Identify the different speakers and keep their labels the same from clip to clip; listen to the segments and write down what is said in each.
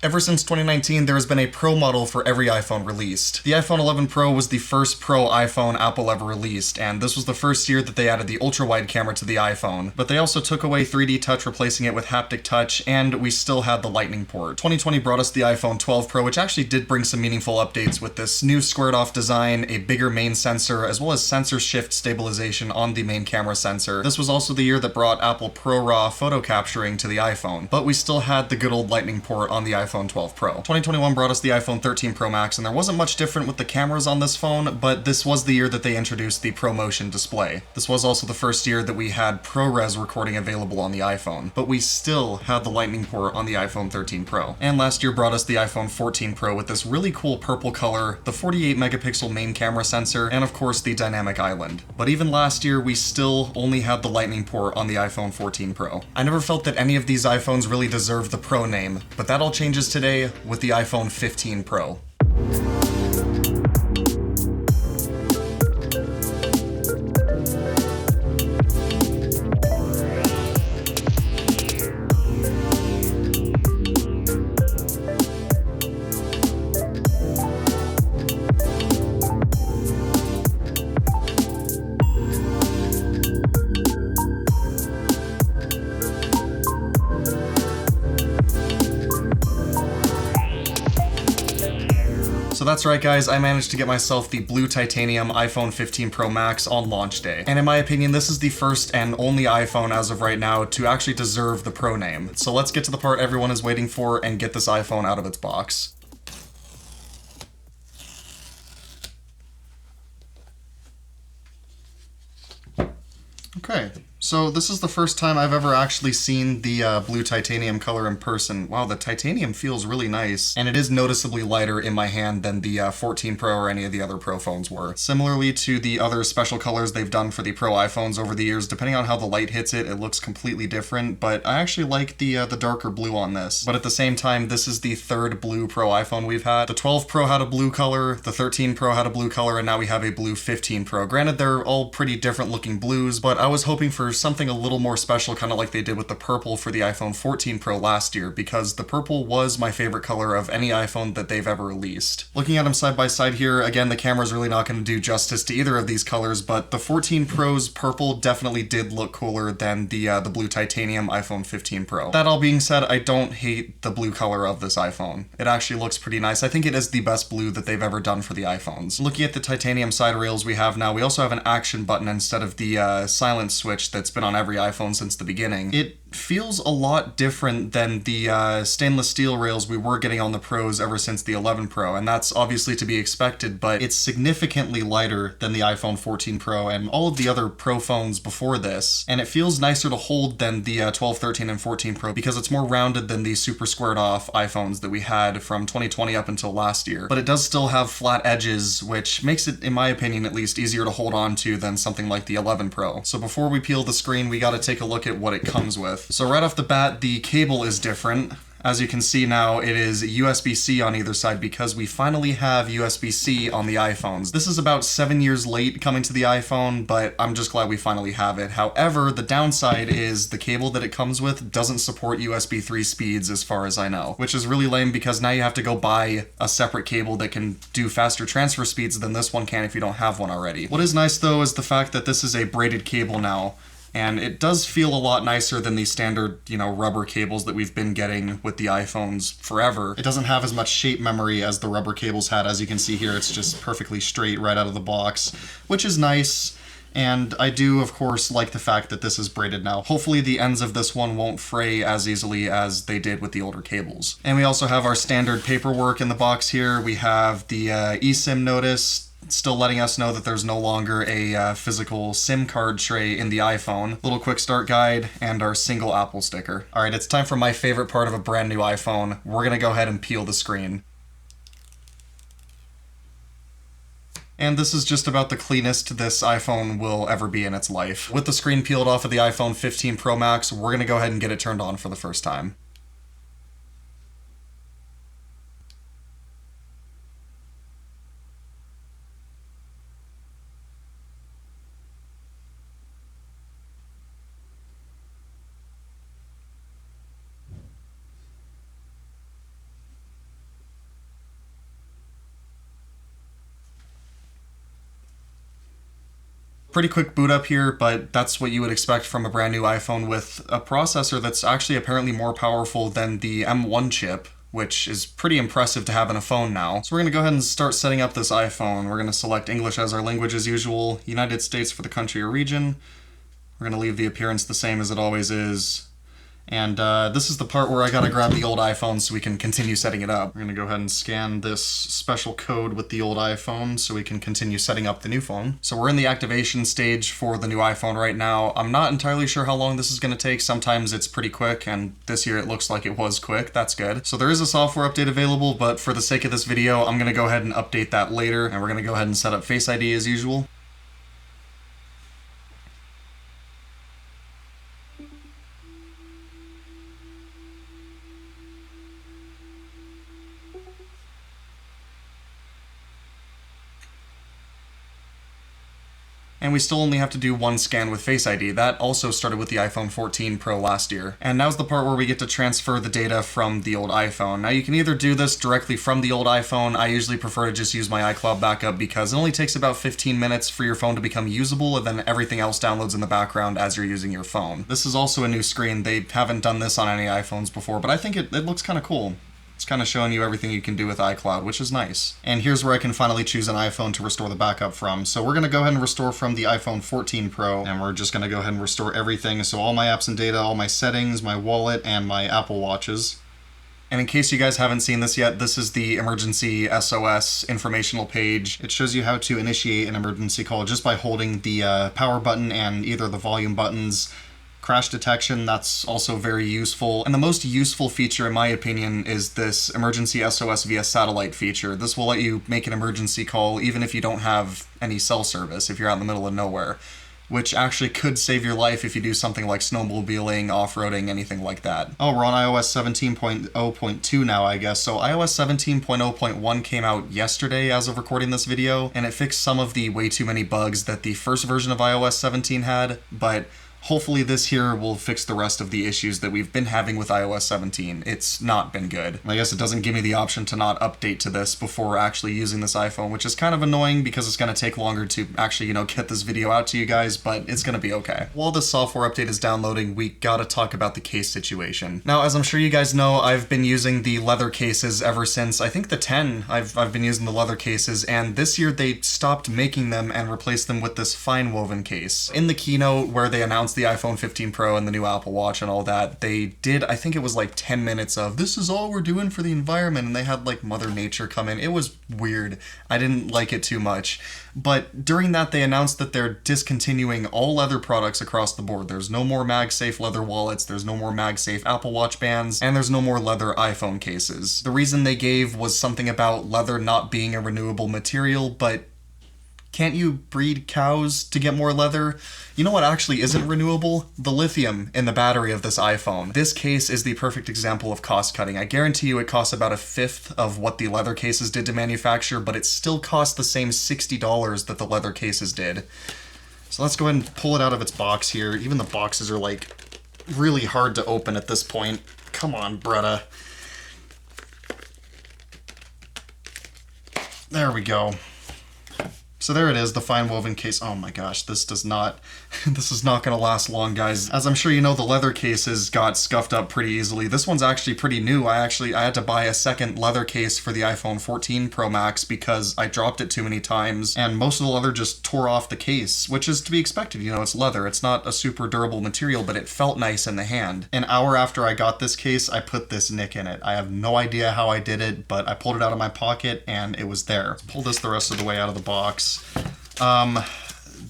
Speaker 1: Ever since 2019, there has been a Pro model for every iPhone released. The iPhone 11 Pro was the first Pro iPhone Apple ever released, and this was the first year that they added the ultra-wide camera to the iPhone. But they also took away 3D touch, replacing it with haptic touch, and we still had the Lightning port. 2020 brought us the iPhone 12 Pro, which actually did bring some meaningful updates with this new squared-off design, a bigger main sensor, as well as sensor shift stabilization on the main camera sensor. This was also the year that brought Apple ProRAW photo capturing to the iPhone, but we still had the good old Lightning port on the iPhone 12 Pro. 2021 brought us the iPhone 13 Pro Max, and there wasn't much different with the cameras on this phone, but this was the year that they introduced the ProMotion display. This was also the first year that we had ProRes recording available on the iPhone, but we still had the Lightning port on the iPhone 13 Pro. And last year brought us the iPhone 14 Pro with this really cool purple color, the 48 megapixel main camera sensor, and of course the dynamic island. But even last year, we still only had the Lightning port on the iPhone 14 Pro. I never felt that any of these iPhones really deserved the Pro name, but that all changes today with the iPhone 15 Pro. So that's right guys, I managed to get myself the blue titanium iPhone 15 Pro Max on launch day. And in my opinion, this is the first and only iPhone as of right now to actually deserve the Pro name. So let's get to the part everyone is waiting for and get this iPhone out of its box. Okay, so this is the first time I've ever actually seen the blue titanium color in person. Wow, the titanium feels really nice, and it is noticeably lighter in my hand than the 14 Pro or any of the other Pro phones were. Similarly to the other special colors they've done for the Pro iPhones over the years, depending on how the light hits it, it looks completely different, but I actually like the darker blue on this. But at the same time, this is the third blue Pro iPhone we've had. The 12 Pro had a blue color, the 13 Pro had a blue color, and now we have a blue 15 Pro. Granted, they're all pretty different looking blues, but I was hoping for something a little more special, kind of like they did with the purple for the iPhone 14 Pro last year, because the purple was my favorite color of any iPhone that they've ever released. Looking at them side by side here, again, the camera's really not going to do justice to either of these colors, but the 14 Pro's purple definitely did look cooler than the blue titanium iPhone 15 Pro. That all being said, I don't hate the blue color of this iPhone. It actually looks pretty nice. I think it is the best blue that they've ever done for the iPhones. Looking at the titanium side rails we have now, we also have an action button instead of the silent switch that's been on every iPhone since the beginning. It feels a lot different than the stainless steel rails we were getting on the Pros ever since the 11 Pro, and that's obviously to be expected, but it's significantly lighter than the iPhone 14 Pro and all of the other Pro phones before this, and it feels nicer to hold than the 12, 13, and 14 Pro because it's more rounded than the super squared off iPhones that we had from 2020 up until last year. But it does still have flat edges, which makes it, in my opinion at least, easier to hold on to than something like the 11 Pro. So before we peel the screen, we gotta take a look at what it comes with. So right off the bat, the cable is different. As you can see now, it is USB-C on either side because we finally have USB-C on the iPhones. This is about 7 years late coming to the iPhone, but I'm just glad we finally have it. However, the downside is the cable that it comes with doesn't support USB 3 speeds as far as I know, which is really lame because now you have to go buy a separate cable that can do faster transfer speeds than this one can if you don't have one already. What is nice though is the fact that this is a braided cable now. And it does feel a lot nicer than the standard, rubber cables that we've been getting with the iPhones forever. It doesn't have as much shape memory as the rubber cables had. As you can see here, it's just perfectly straight right out of the box, which is nice. And I do, of course, like the fact that this is braided now. Hopefully the ends of this one won't fray as easily as they did with the older cables. And we also have our standard paperwork in the box here. We have the eSIM notice, still letting us know that there's no longer a physical SIM card tray in the iPhone, little quick start guide, and our single Apple sticker. Alright, it's time for my favorite part of a brand new iPhone. We're gonna go ahead and peel the screen. And this is just about the cleanest this iPhone will ever be in its life. With the screen peeled off of the iPhone 15 Pro Max, we're gonna go ahead and get it turned on for the first time. Pretty quick boot up here, but that's what you would expect from a brand new iPhone with a processor that's actually apparently more powerful than the M1 chip, which is pretty impressive to have in a phone now. So we're gonna go ahead and start setting up this iPhone. We're gonna select English as our language as usual, United States for the country or region. We're gonna leave the appearance the same as it always is. And this is the part where I gotta grab the old iPhone so we can continue setting it up. We're gonna go ahead and scan this special code with the old iPhone so we can continue setting up the new phone. So we're in the activation stage for the new iPhone right now. I'm not entirely sure how long this is gonna take. Sometimes it's pretty quick, and this year it looks like it was quick. That's good. So there is a software update available, but for the sake of this video, I'm gonna go ahead and update that later, and we're gonna go ahead and set up Face ID as usual. And we still only have to do one scan with Face ID. That also started with the iPhone 14 Pro last year. And now's the part where we get to transfer the data from the old iPhone. Now you can either do this directly from the old iPhone. I usually prefer to just use my iCloud backup because it only takes about 15 minutes for your phone to become usable, and then everything else downloads in the background as you're using your phone. This is also a new screen. They haven't done this on any iPhones before, but I think it looks kind of cool. It's kind of showing you everything you can do with iCloud, which is nice. And here's where I can finally choose an iPhone to restore the backup from. So we're gonna go ahead and restore from the iPhone 14 Pro, and we're just gonna go ahead and restore everything. So all my apps and data, all my settings, my wallet, and my Apple Watches. And in case you guys haven't seen this yet, this is the emergency SOS informational page. It shows you how to initiate an emergency call just by holding the power button and either the volume buttons. Crash detection, that's also very useful. And the most useful feature, in my opinion, is this emergency SOS via satellite feature. This will let you make an emergency call even if you don't have any cell service, if you're out in the middle of nowhere, which actually could save your life if you do something like snowmobiling, off-roading, anything like that. Oh, we're on iOS 17.0.2 now, I guess. So iOS 17.0.1 came out yesterday as of recording this video, and it fixed some of the way too many bugs that the first version of iOS 17 had, but hopefully this here will fix the rest of the issues that we've been having with iOS 17. It's not been good. I guess it doesn't give me the option to not update to this before actually using this iPhone, which is kind of annoying because it's going to take longer to actually, get this video out to you guys, but it's going to be okay. While this software update is downloading, we gotta talk about the case situation. Now, as I'm sure you guys know, I've been using the leather cases ever since, I think the 10, I've been using the leather cases, and this year they stopped making them and replaced them with this fine woven case. In the keynote where they announced the iPhone 15 Pro and the new Apple Watch and all that, they did, I think it was like 10 minutes of, this is all we're doing for the environment, and they had like Mother Nature come in. It was weird. I didn't like it too much. But during that, they announced that they're discontinuing all leather products across the board. There's no more MagSafe leather wallets, there's no more MagSafe Apple Watch bands, and there's no more leather iPhone cases. The reason they gave was something about leather not being a renewable material, but can't you breed cows to get more leather? You know what actually isn't renewable? The lithium in the battery of this iPhone. This case is the perfect example of cost cutting. I guarantee you it costs about a fifth of what the leather cases did to manufacture, but it still costs the same $60 that the leather cases did. So let's go ahead and pull it out of its box here. Even the boxes are like really hard to open at this point. Come on, Bretta. There we go. So there it is, the fine woven case. Oh my gosh, this is not gonna last long, guys. As I'm sure you know, the leather cases got scuffed up pretty easily. This one's actually pretty new. I had to buy a second leather case for the iPhone 14 Pro Max because I dropped it too many times, and most of the leather just tore off the case, which is to be expected. It's leather. It's not a super durable material, but it felt nice in the hand. An hour after I got this case, I put this nick in it. I have no idea how I did it, but I pulled it out of my pocket and it was there. Pull this the rest of the way out of the box.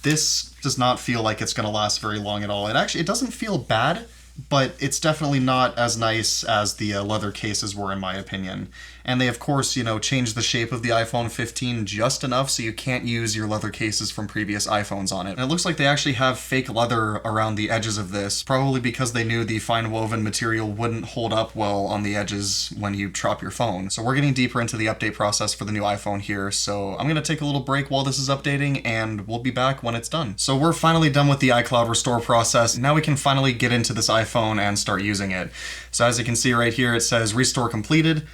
Speaker 1: This does not feel like it's going to last very long at all. It doesn't feel bad, but it's definitely not as nice as the leather cases were, in my opinion. And they, of course, changed the shape of the iPhone 15 just enough so you can't use your leather cases from previous iPhones on it. And it looks like they actually have fake leather around the edges of this, probably because they knew the fine woven material wouldn't hold up well on the edges when you drop your phone. So we're getting deeper into the update process for the new iPhone here, so I'm going to take a little break while this is updating, and we'll be back when it's done. So we're finally done with the iCloud restore process. Now we can finally get into this iPhone and start using it. So as you can see right here, it says restore completed.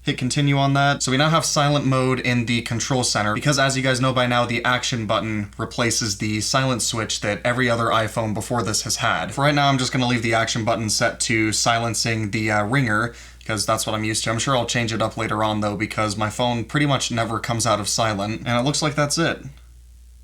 Speaker 1: Hit continue on that. So we now have silent mode in the control center because, as you guys know by now, the action button replaces the silent switch that every other iPhone before this has had. For right now, I'm just going to leave the action button set to silencing the ringer because that's what I'm used to. I'm sure I'll change it up later on though because my phone pretty much never comes out of silent, and it looks like that's it.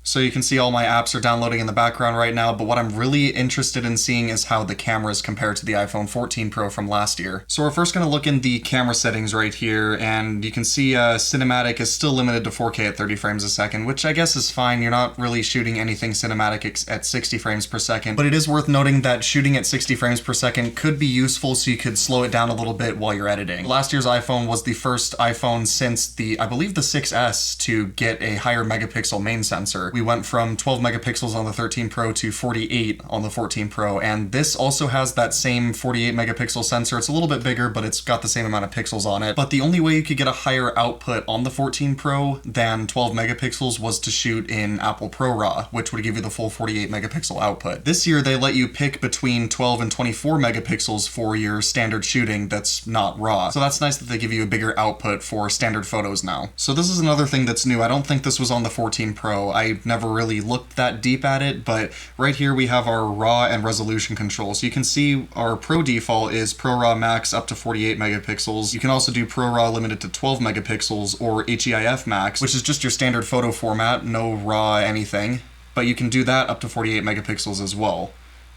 Speaker 1: So you can see all my apps are downloading in the background right now, but what I'm really interested in seeing is how the cameras compare to the iPhone 14 Pro from last year. So we're first going to look in the camera settings right here, and you can see cinematic is still limited to 4K at 30 frames a second, which I guess is fine. You're not really shooting anything cinematic at 60 frames per second, but it is worth noting that shooting at 60 frames per second could be useful so you could slow it down a little bit while you're editing. Last year's iPhone was the first iPhone since I believe the 6S to get a higher megapixel main sensor. We went from 12 megapixels on the 13 Pro to 48 on the 14 Pro, and this also has that same 48 megapixel sensor. It's a little bit bigger, but it's got the same amount of pixels on it. But the only way you could get a higher output on the 14 Pro than 12 megapixels was to shoot in Apple ProRAW, which would give you the full 48 megapixel output. This year, they let you pick between 12 and 24 megapixels for your standard shooting that's not RAW. So that's nice that they give you a bigger output for standard photos now. So this is another thing that's new. I don't think this was on the 14 Pro. I never really looked that deep at it, but right here we have our RAW and resolution control. So you can see our Pro default is ProRAW Max up to 48 megapixels. You can also do ProRAW limited to 12 megapixels or HEIF Max, which is just your standard photo format, no RAW anything, but you can do that up to 48 megapixels as well.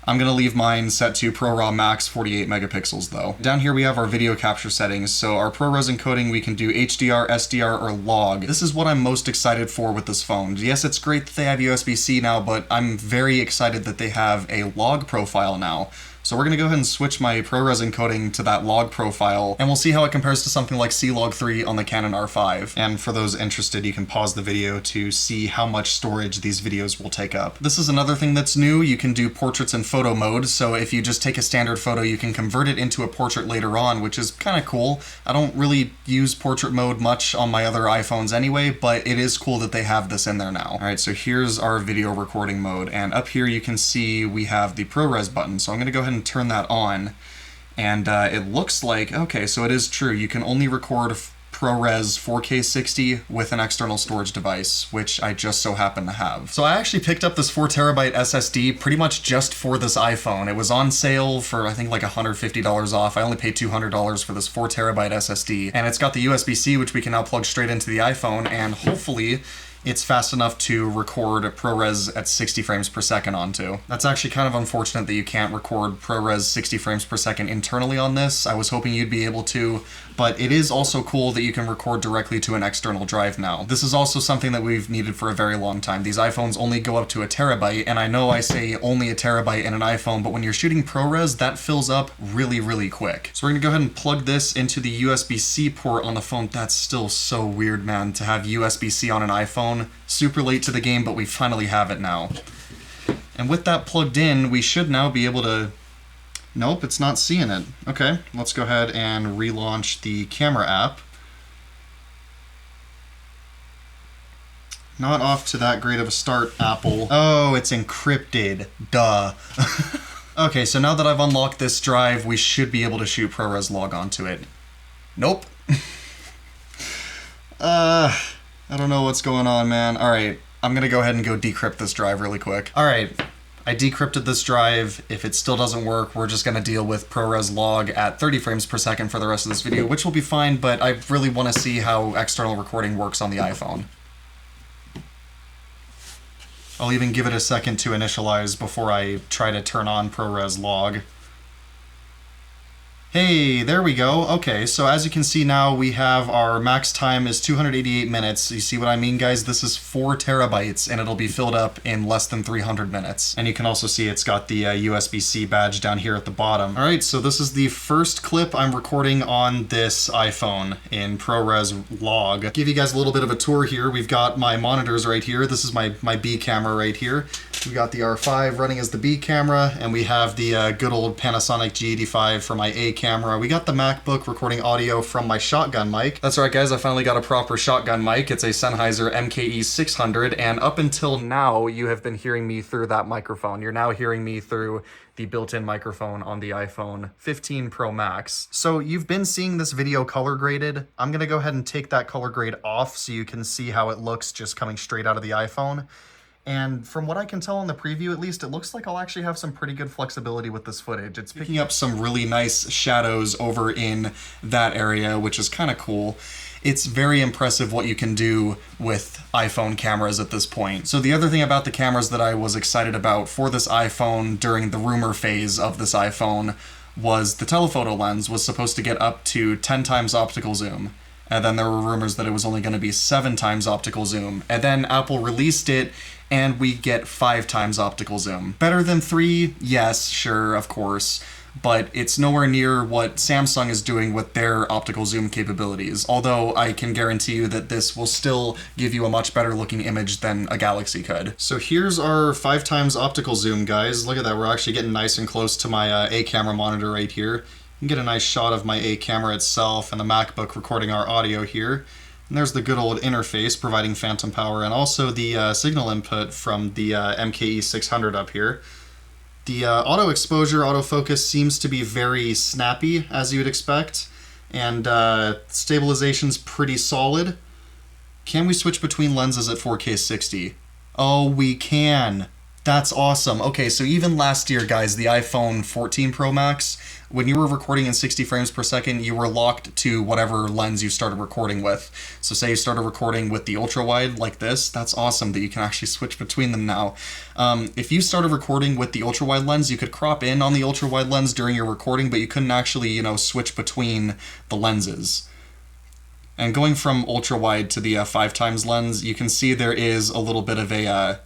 Speaker 1: I'm going to leave mine set to ProRAW Max 48 megapixels though. Down here we have our video capture settings. So our ProRes encoding, we can do HDR, SDR, or log. This is what I'm most excited for with this phone. Yes, it's great that they have USB-C now, but I'm very excited that they have a log profile now. So we're going to go ahead and switch my ProRes encoding to that log profile, and we'll see how it compares to something like C-Log 3 on the Canon R5. And for those interested, you can pause the video to see how much storage these videos will take up. This is another thing that's new. You can do portraits in photo mode, so if you just take a standard photo, you can convert it into a portrait later on, which is kind of cool. I don't really use portrait mode much on my other iPhones anyway, but it is cool that they have this in there now. Alright, so here's our video recording mode, and up here you can see we have the ProRes button, so I'm going to go ahead and turn that on, and it looks like, okay, so it is true, you can only record ProRes 4K 60 with an external storage device, which I just so happen to have. So I actually picked up this 4TB SSD pretty much just for this iPhone. It was on sale for I think like $150 off. I only paid $200 for this 4TB SSD, and it's got the USB-C, which we can now plug straight into the iPhone, and hopefully it's fast enough to record ProRes at 60 frames per second onto. That's actually kind of unfortunate that you can't record ProRes 60 frames per second internally on this. I was hoping you'd be able to, but it is also cool that you can record directly to an external drive now. This is also something that we've needed for a very long time. These iPhones only go up to 1 terabyte, and I know I say only 1 terabyte in an iPhone, but when you're shooting ProRes, that fills up really, really quick. So we're gonna go ahead and plug this into the USB-C port on the phone. That's still so weird, man, to have USB-C on an iPhone. Super late to the game, but we finally have it now. And with that plugged in, we should now be able to... Nope, it's not seeing it. Okay, let's go ahead and relaunch the camera app. Not off to that great of a start, Apple. Oh, it's encrypted. Duh. Okay, so now that I've unlocked this drive, we should be able to shoot ProRes log onto it. Nope. I don't know what's going on, man. Alright, I'm gonna go ahead and go decrypt this drive really quick. Alright, I decrypted this drive. If it still doesn't work, we're just gonna deal with ProRes log at 30 frames per second for the rest of this video, which will be fine, but I really want to see how external recording works on the iPhone. I'll even give it a second to initialize before I try to turn on ProRes log. Hey, there we go. Okay, so as you can see now, we have our max time is 288 minutes. You see what I mean, guys? This is 4 terabytes, and it'll be filled up in less than 300 minutes. And you can also see it's got the USB-C badge down here at the bottom. All right, so this is the first clip I'm recording on this iPhone in ProRes log. Give you guys a little bit of a tour here. We've got my monitors right here. This is my B camera right here. We got the R5 running as the B camera, and we have the good old Panasonic G85 for my A camera. We got the MacBook recording audio from my shotgun mic. That's right, guys, I finally got a proper shotgun mic. It's a Sennheiser MKE 600, and up until now, you have been hearing me through that microphone. You're now hearing me through the built-in microphone on the iPhone 15 Pro Max. So you've been seeing this video color graded. I'm gonna go ahead and take that color grade off so you can see how it looks just coming straight out of the iPhone. And from what I can tell in the preview, at least, it looks like I'll actually have some pretty good flexibility with this footage. It's picking up some really nice shadows over in that area, which is kind of cool. It's very impressive what you can do with iPhone cameras at this point. So the other thing about the cameras that I was excited about for this iPhone during the rumor phase of this iPhone was the telephoto lens was supposed to get up to 10 times optical zoom. And then there were rumors that it was only going to be 7 times optical zoom. And then Apple released it, and we get 5 times optical zoom. Better than 3? Yes, sure, of course. But it's nowhere near what Samsung is doing with their optical zoom capabilities. Although I can guarantee you that this will still give you a much better looking image than a Galaxy could. So here's our 5 times optical zoom, guys. Look at that, we're actually getting nice and close to my A camera monitor right here. You can get a nice shot of my A camera itself and the MacBook recording our audio here. And there's the good old interface providing phantom power, and also the signal input from the MKE 600 up here. The auto exposure, autofocus seems to be very snappy, as you would expect, and stabilization's pretty solid. Can we switch between lenses at 4K 60? Oh, we can. That's awesome. Okay, so even last year, guys, the iPhone 14 Pro Max, when you were recording in 60 frames per second, you were locked to whatever lens you started recording with. So say you started recording with the ultra-wide like this, that's awesome that you can actually switch between them now. If you started recording with the ultra-wide lens, you could crop in on the ultra-wide lens during your recording, but you couldn't actually, switch between the lenses. And going from ultra-wide to the 5 times lens, you can see there is a little bit of a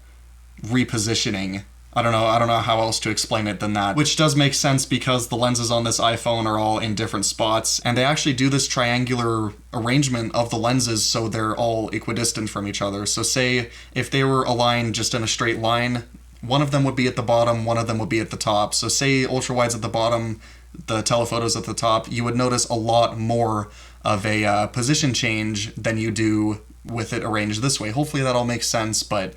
Speaker 1: repositioning. I don't know how else to explain it than that, which does make sense because the lenses on this iPhone are all in different spots, and they actually do this triangular arrangement of the lenses so they're all equidistant from each other. So say if they were aligned just in a straight line, one of them would be at the bottom, one of them would be at the top. So say ultra-wide's at the bottom, the telephoto's at the top, you would notice a lot more of a position change than you do with it arranged this way. Hopefully that all makes sense, but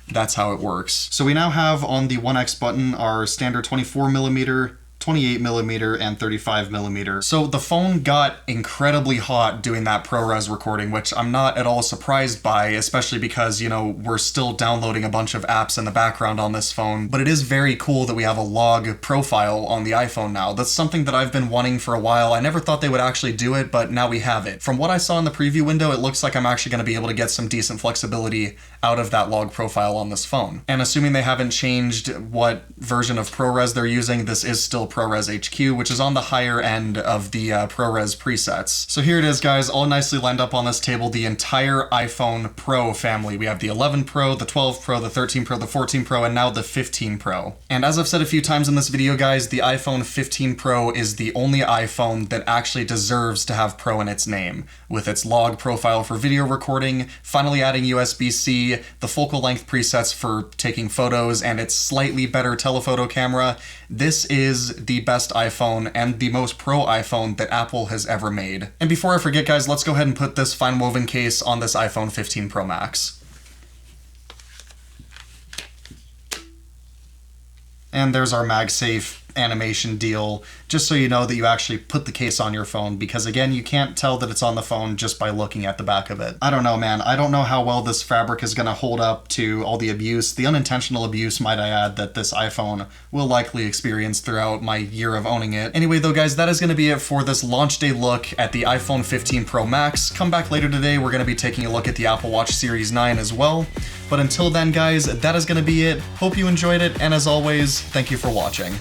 Speaker 1: that's how it works. So we now have on the 1X button our standard 24mm, 28mm, and 35mm. So the phone got incredibly hot doing that ProRes recording, which I'm not at all surprised by, especially because, we're still downloading a bunch of apps in the background on this phone. But it is very cool that we have a log profile on the iPhone now. That's something that I've been wanting for a while. I never thought they would actually do it, but now we have it. From what I saw in the preview window, it looks like I'm actually going to be able to get some decent flexibility out of that log profile on this phone. And assuming they haven't changed what version of ProRes they're using, this is still ProRes HQ, which is on the higher end of the ProRes presets. So here it is, guys, all nicely lined up on this table, the entire iPhone Pro family. We have the 11 Pro, the 12 Pro, the 13 Pro, the 14 Pro, and now the 15 Pro. And as I've said a few times in this video, guys, the iPhone 15 Pro is the only iPhone that actually deserves to have Pro in its name, with its log profile for video recording, finally adding USB-C, the focal length presets for taking photos, and its slightly better telephoto camera. This is the best iPhone and the most pro iPhone that Apple has ever made. And before I forget, guys, let's go ahead and put this fine woven case on this iPhone 15 Pro Max. And there's our MagSafe animation deal, just so you know that you actually put the case on your phone, because again, you can't tell that it's on the phone just by looking at the back of it. I don't know, man. I don't know how well this fabric is gonna hold up to all the abuse, the unintentional abuse, might I add, that this iPhone will likely experience throughout my year of owning it. Anyway, though, guys, that is gonna be it for this launch day look at the iPhone 15 Pro Max. Come back later today, we're gonna be taking a look at the Apple Watch Series 9 as well. But until then, guys, that is gonna be it. Hope you enjoyed it, and as always, thank you for watching.